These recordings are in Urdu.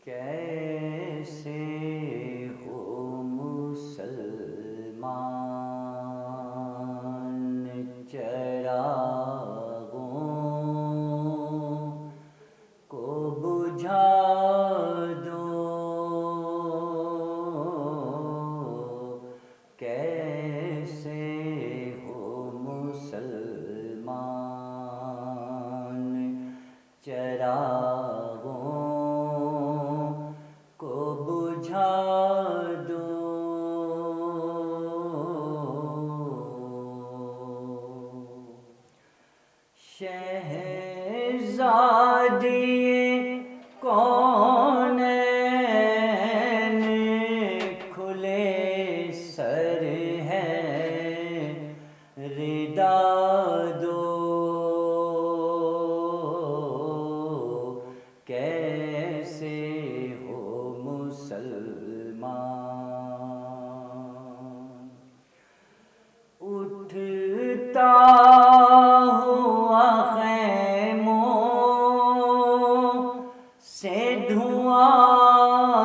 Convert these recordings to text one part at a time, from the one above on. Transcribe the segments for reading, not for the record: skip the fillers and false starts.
کیسے ہو مسلمان چراغوں کو بجھا دو، کیسے ہو مسلمان چراغوں کو بجھا دو، شہزادی کونین کھلے سر ہے، ردا دو، کیسے ہو مسلمان اٹھتا ہوا خیموں سے دھواں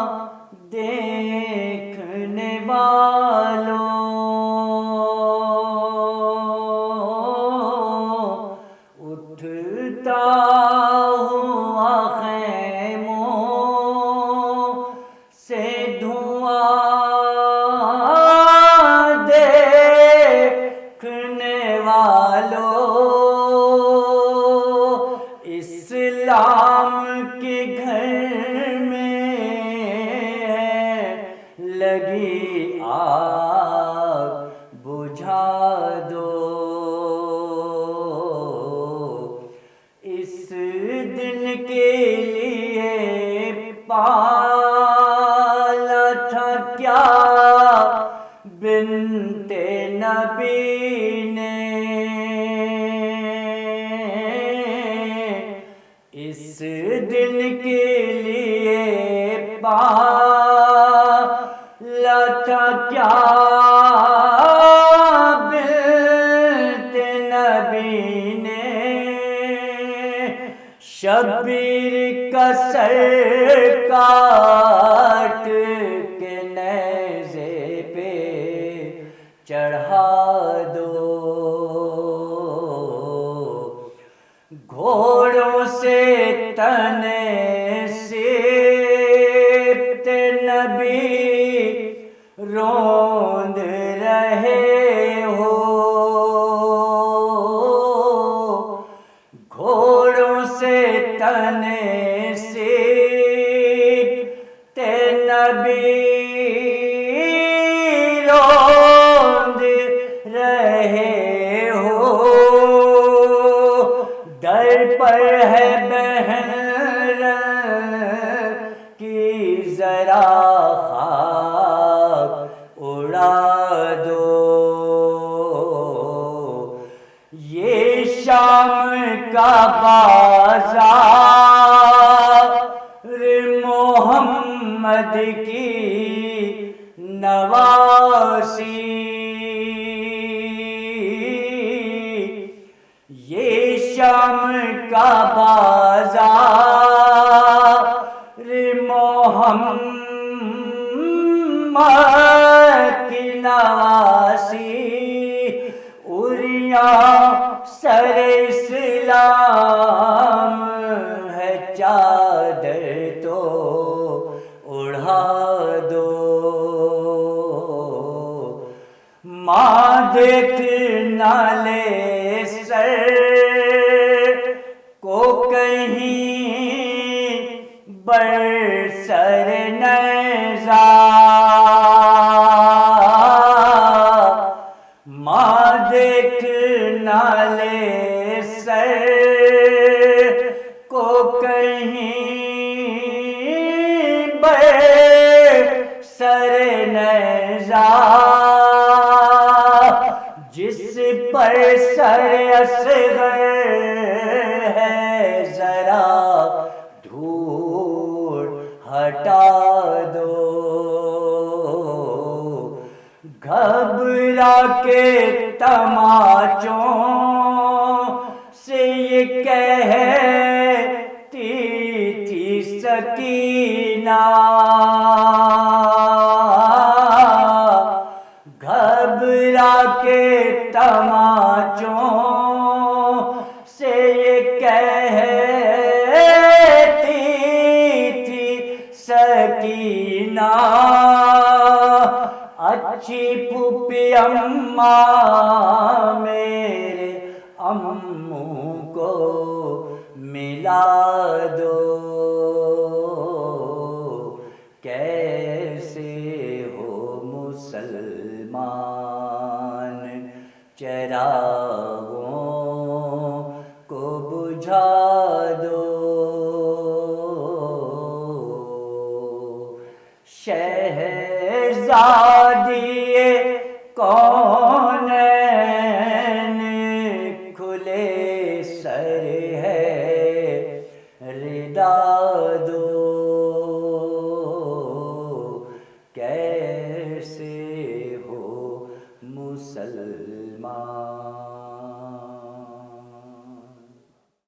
دیکھنے والوں، اٹھتا ہوا خیموں سے دھواں دیکھنے والوں، اسلام کے گھر میں لگی آگ بجھا دو، اس دن کے لیے پالا تھا کیا بنت نبی نے، اس دن کے لیے پالا تھا کیا بنت نبی نے، شبیر کا سر کاٹ کے نیزے پہ چڑھا دو، گھوڑوں سے تنے سبط نبی روند رہے ہو، گھوڑوں سے تنے سبط نبی روند رہے ہو، در پر ہے بحر کی ذرا خاک اڑا دو، یہ شام کا بازار محمد کی نواسی، یہ شام کا بازار محمد کی نواسی، اریاں سر اسلام ہے، چادر تو اڑا دو، ماں دیکھ نہ لے سر کو کہیں برسر نیزہ، ماں دیکھ نہ لے سر کو کہیں برسر نیزہ، جس پر سر اصغر ہے ذرا دھول ہٹا دو، گھبرا کے تماچوں سے یہ کہتی تھی سکینہ، سکینہ گھبرا کے تماچوں سے یہ کہتی تھی سکینہ اچھی پھوپھی اماں میرے اموں کو ملا دو کیسے ہو مسلمان چراغوں کو بجھا دو شہزادی کون